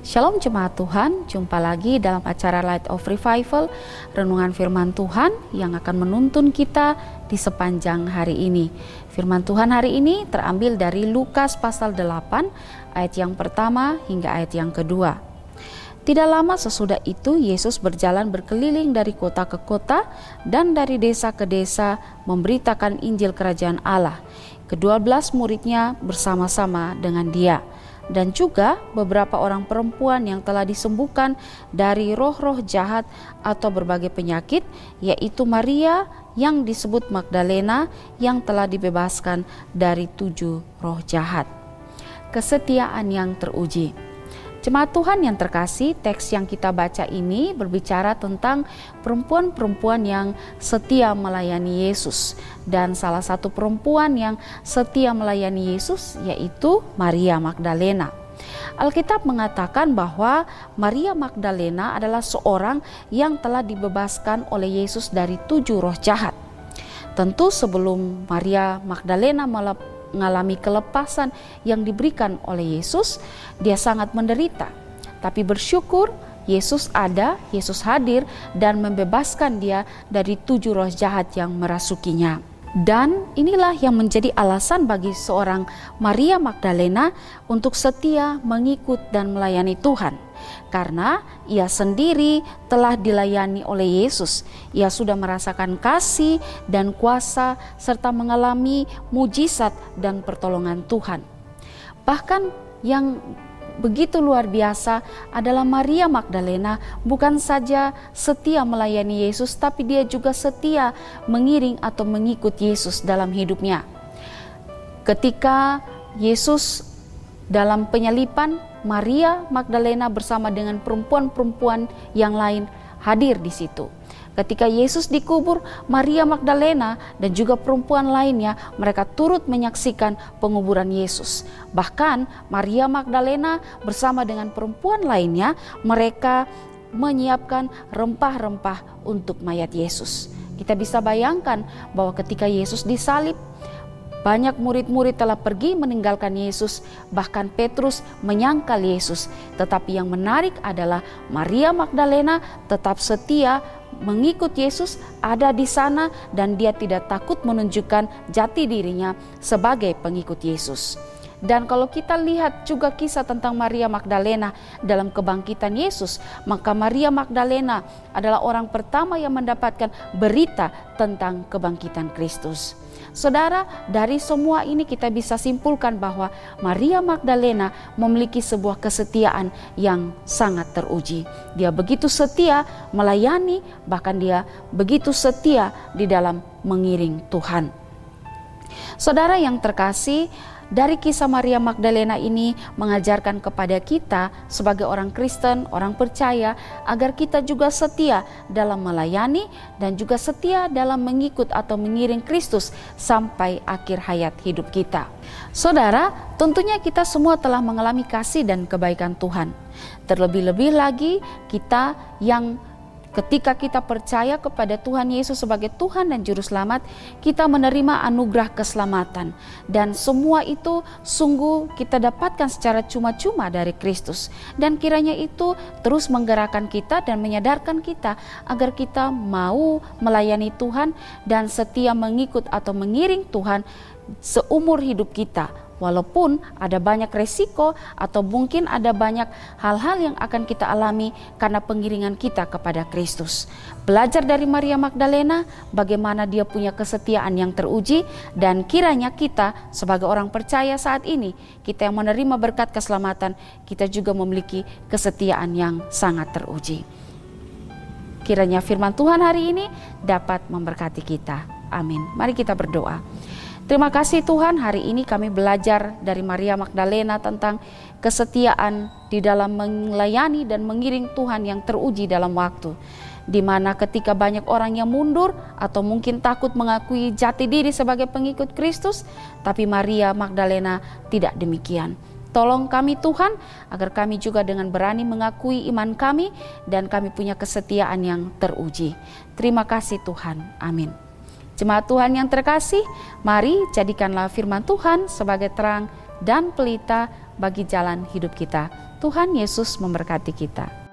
Shalom jemaat Tuhan, jumpa lagi dalam acara Light of Revival, renungan firman Tuhan yang akan menuntun kita di sepanjang hari ini. Firman Tuhan hari ini terambil dari Lukas pasal 8 ayat yang pertama hingga ayat yang kedua. Tidak lama sesudah itu Yesus berjalan berkeliling dari kota ke kota dan dari desa ke desa memberitakan Injil Kerajaan Allah. Ke-12 muridnya bersama-sama dengan dia. Dan juga beberapa orang perempuan yang telah disembuhkan dari roh-roh jahat atau berbagai penyakit, yaitu Maria yang disebut Magdalena yang telah dibebaskan dari 7 roh jahat. Kesetiaan yang teruji. Jemaat Tuhan yang terkasih, teks yang kita baca ini berbicara tentang perempuan-perempuan yang setia melayani Yesus. Dan salah satu perempuan yang setia melayani Yesus yaitu Maria Magdalena. Alkitab mengatakan bahwa Maria Magdalena adalah seorang yang telah dibebaskan oleh Yesus dari 7 roh jahat. Tentu sebelum Maria Magdalena mengalami kelepasan yang diberikan oleh Yesus, dia sangat menderita. Tapi bersyukur Yesus ada, Yesus hadir dan membebaskan dia dari 7 roh jahat yang merasukinya. Dan inilah yang menjadi alasan bagi seorang Maria Magdalena untuk setia mengikut dan melayani Tuhan. Karena ia sendiri telah dilayani oleh Yesus. Ia sudah merasakan kasih dan kuasa serta mengalami mujizat dan pertolongan Tuhan. Bahkan yang begitu luar biasa adalah Maria Magdalena bukan saja setia melayani Yesus, tapi dia juga setia mengiring atau mengikut Yesus dalam hidupnya. Ketika Yesus dalam penyalipan, Maria Magdalena bersama dengan perempuan-perempuan yang lain hadir di situ. Ketika Yesus dikubur, Maria Magdalena dan juga perempuan lainnya mereka turut menyaksikan penguburan Yesus. Bahkan Maria Magdalena bersama dengan perempuan lainnya mereka menyiapkan rempah-rempah untuk mayat Yesus. Kita bisa bayangkan bahwa ketika Yesus disalib, banyak murid-murid telah pergi meninggalkan Yesus, bahkan Petrus menyangkal Yesus. Tetapi yang menarik adalah Maria Magdalena tetap setia mengikut Yesus, ada di sana dan dia tidak takut menunjukkan jati dirinya sebagai pengikut Yesus. Dan kalau kita lihat juga kisah tentang Maria Magdalena dalam kebangkitan Yesus, maka Maria Magdalena adalah orang pertama yang mendapatkan berita tentang kebangkitan Kristus. Saudara, dari semua ini kita bisa simpulkan bahwa Maria Magdalena memiliki sebuah kesetiaan yang sangat teruji. Dia begitu setia melayani, bahkan dia begitu setia di dalam mengiring Tuhan. Saudara yang terkasih, dari kisah Maria Magdalena ini mengajarkan kepada kita sebagai orang Kristen, orang percaya, agar kita juga setia dalam melayani dan juga setia dalam mengikut atau mengiring Kristus sampai akhir hayat hidup kita. Saudara, tentunya kita semua telah mengalami kasih dan kebaikan Tuhan. Terlebih-lebih lagi kita yang ketika kita percaya kepada Tuhan Yesus sebagai Tuhan dan Juru Selamat, kita menerima anugerah keselamatan. Dan semua itu sungguh kita dapatkan secara cuma-cuma dari Kristus. Dan kiranya itu terus menggerakkan kita dan menyadarkan kita agar kita mau melayani Tuhan dan setia mengikut atau mengiring Tuhan seumur hidup kita. Walaupun ada banyak resiko atau mungkin ada banyak hal-hal yang akan kita alami karena pengiringan kita kepada Kristus. Belajar dari Maria Magdalena bagaimana dia punya kesetiaan yang teruji, dan kiranya kita sebagai orang percaya saat ini, kita yang menerima berkat keselamatan, kita juga memiliki kesetiaan yang sangat teruji. Kiranya firman Tuhan hari ini dapat memberkati kita. Amin. Mari kita berdoa. Terima kasih Tuhan, hari ini kami belajar dari Maria Magdalena tentang kesetiaan di dalam melayani dan mengiring Tuhan yang teruji dalam waktu. Di mana ketika banyak orang yang mundur atau mungkin takut mengakui jati diri sebagai pengikut Kristus, tapi Maria Magdalena tidak demikian. Tolong kami Tuhan, agar kami juga dengan berani mengakui iman kami dan kami punya kesetiaan yang teruji. Terima kasih Tuhan, amin. Jemaat Tuhan yang terkasih, mari jadikanlah firman Tuhan sebagai terang dan pelita bagi jalan hidup kita. Tuhan Yesus memberkati kita.